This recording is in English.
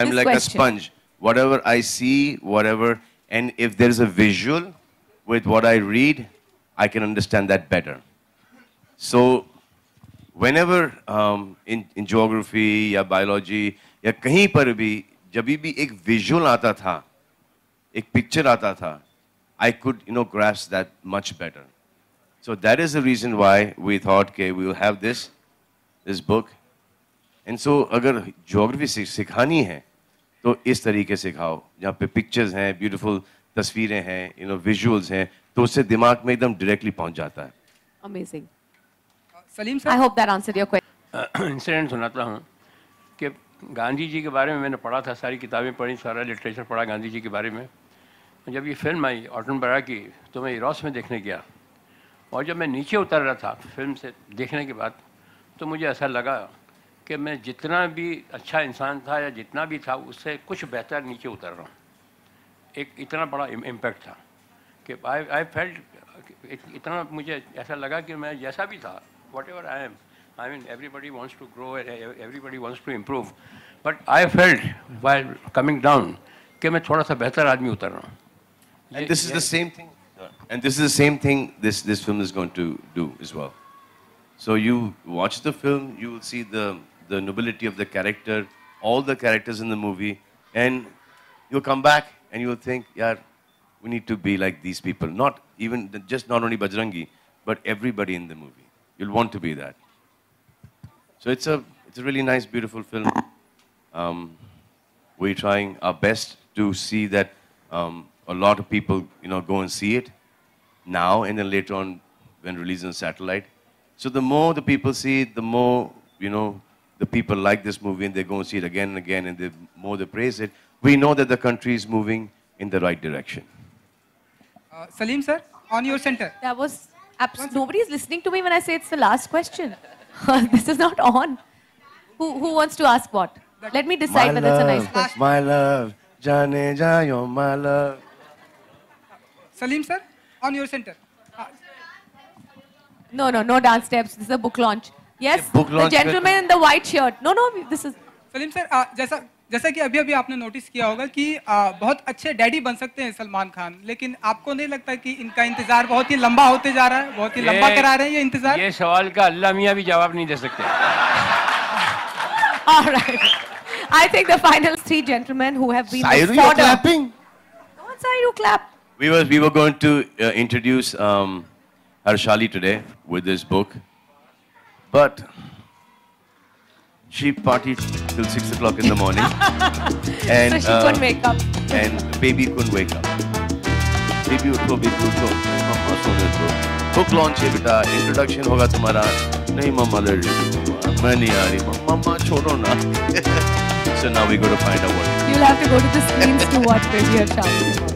I'm this like question. a sponge. Whatever I see, whatever, and if there's a visual with what I read, I can understand that better. So, whenever in geography या biology या कहीं पर भी एक visual आता था, एक picture आता था, I could grasp that much better. So that is the reason why we thought, okay, we will have this book. And so अगर geography सिखानी है तो इस तरीके से सिखाओ जहाँ पे pictures हैं, beautiful तस्वीरें हैं, visuals हैं, तो उससे दिमाग में एकदम directly पहुँच जाता है. Amazing. Salim sir, I hope that answered your question. Incident सुनाता हूँ कि गांधी जी के बारे में मैंने पढ़ा था, सारी किताबें पढ़ी, सारा लिटरेचर पढ़ा गांधी जी के बारे में. जब ये फिल्म आई ऑटन बरा की तो मैं इरॉस में देखने गया और जब मैं नीचे उतर रहा था फिल्म से देखने के बाद तो मुझे ऐसा लगा कि मैं जितना भी अच्छा इंसान था या जितना भी था उससे कुछ बेहतर नीचे उतर रहा हूँ. एक इतना बड़ा इम्पैक्ट था कि आई फेल्ट इतना मुझे ऐसा लगा कि मैं जैसा भी था whatever I am, I mean everybody wants to grow and everybody wants to improve, but I felt while coming down कि मैं थोड़ा सा बेहतर आदमी उतर रहा हूँ. And this is the same thing. And this is the same thing this film is going to do as well. So you watch the film, you will see the nobility of the character, all the characters in the movie, and you'll come back and you'll think, yeah, we need to be like these people. Not only Bajrangi, but everybody in the movie. You'll want to be that. So it's a really nice, beautiful film. We're trying our best to see that a lot of people, go and see it now and then later on when released on satellite. So the more the people see it, the more, the people like this movie and they go and see it again and again, and the more they praise it, we know that the country is moving in the right direction. Salim sir, on your center. That was nobody is listening to me when I say it's the last question. This is not on. Who wants to ask what? Let me decide whether it's a nice question. My love, Jane Jayo, my love. Salim sir, on your center. No dance steps. This is a book launch. Yes, book the launch gentleman in the white shirt. No, this is. Salim sir, जैसा कि अभी आपने notice किया होगा कि बहुत अच्छे daddy बन सकते हैं सलमान खान, लेकिन आपको नहीं लगता कि इनका इंतजार बहुत ही लंबा होते जा रहा है, बहुत ही लंबा करा रहे हैं ये इंतजार? ये सवाल का अल्लाह मियां भी जवाब नहीं दे सकते. All right. I think the final three gentlemen who have been. Sairu, you're clapping? Come on, Sairu, clap. We were going to introduce Harshali today with this book, but she partied till 6 o'clock in the morning, and So she couldn't wake up. And baby couldn't wake up. Baby utho, mama sone do. Book launch hai beta, introduction hoga tumhara. Nahi mama lad rahi, main nahi aa rahi. Mama chodo na. So now we got to find out what. You'll have to go to the screens to watch Baby Harshali tomorrow.